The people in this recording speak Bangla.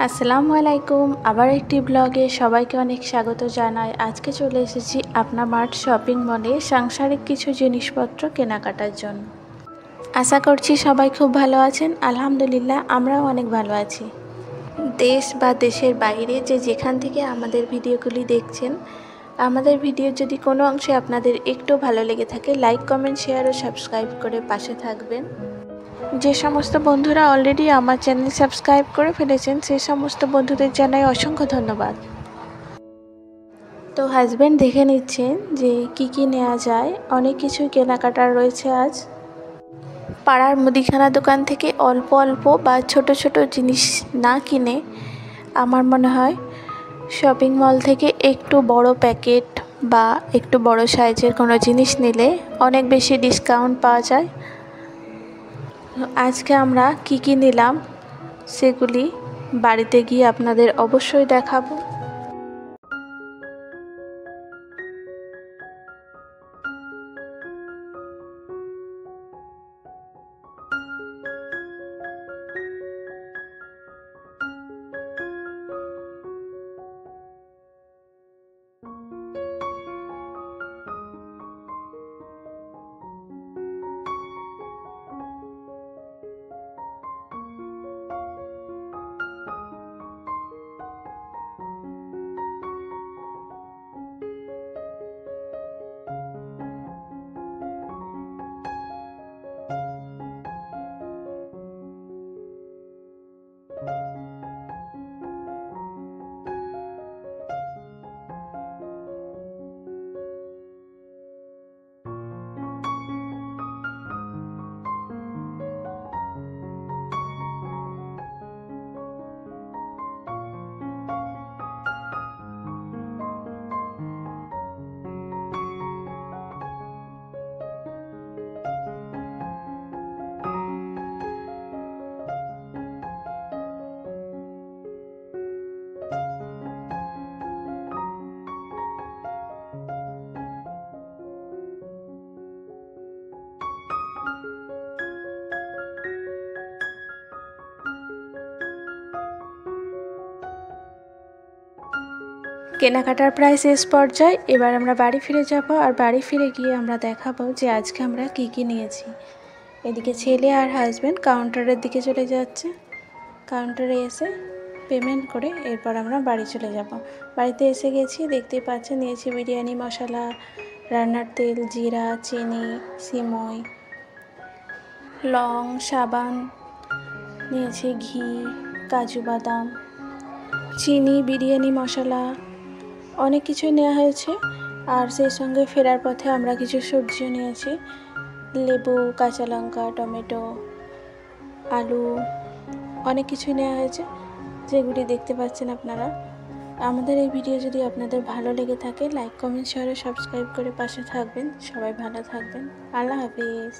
আসসালামু আলাইকুম। আবার একটি ব্লগে সবাইকে অনেক স্বাগত জানাই। আজকে চলে এসেছি আপনা মার্ট শপিং মলে সাংসারিক কিছু জিনিসপত্র কেনাকাটার জন্য। আশা করছি সবাই খুব ভালো আছেন। আলহামদুলিল্লাহ আমরাও অনেক ভালো আছি। দেশ বা দেশের বাইরে যেখান থেকে আমাদের ভিডিওগুলি দেখছেন, আমাদের ভিডিও যদি কোনো অংশে আপনাদের একটু ভালো লেগে থাকে, লাইক, কমেন্ট, শেয়ার ও সাবস্ক্রাইব করে পাশে থাকবেন। যে সমস্ত বন্ধুরা অলরেডি আমার চ্যানেল সাবস্ক্রাইব করে ফেলেছেন, সেই সমস্ত বন্ধুদের জানাই অসংখ্য ধন্যবাদ। তো হাজব্যান্ড দেখে নিচ্ছেন যে কি নেওয়া যায়। অনেক কিছু কেনাকাটার রয়েছে আজ। পাড়ার মুদিখানা দোকান থেকে অল্প অল্প বা ছোট ছোট জিনিস না কিনে আমার মনে হয় শপিং মল থেকে একটু বড় প্যাকেট বা একটু বড় সাইজের কোনো জিনিস নিলে অনেক বেশি ডিসকাউন্ট পাওয়া যায়। আজকে আমরা কি নিলাম সেগুলি বাড়িতে গিয়ে আপনাদের অবশ্যই দেখাবো। কেনাকাটার প্রায় শেষ পর্যায়ে। এবার আমরা বাড়ি ফিরে যাব, আর বাড়ি ফিরে গিয়ে আমরা দেখাবো যে আজকে আমরা কি নিয়েছি। এদিকে ছেলে আর হাজব্যান্ড কাউন্টারের দিকে চলে যাচ্ছে। কাউন্টারে এসে পেমেন্ট করে এরপর আমরা বাড়ি চলে যাব। বাড়িতে এসে গেছি, দেখতেই পাচ্ছেন নিয়েছি বিরিয়ানি মশলা, রান্নার তেল, জিরা, চিনি, সিমই, লং, সাবান, নিয়েছি ঘি, কাজু বাদাম, চিনি, বিরিয়ানি মশলা, অনেক কিছুই নেওয়া হয়েছে। আর সেই সঙ্গে ফেরার পথে আমরা কিছু সবজিও নিয়েছি, লেবু, কাঁচা লঙ্কা, টমেটো, আলু, অনেক কিছুই নেওয়া হয়েছে যেগুলি দেখতে পাচ্ছেন আপনারা। আমাদের এই ভিডিও যদি আপনাদের ভালো লেগে থাকে, লাইক, কমেন্ট, শেয়ার ও সাবস্ক্রাইব করে পাশে থাকবেন। সবাই ভালো থাকবেন। আল্লাহ হাফিজ।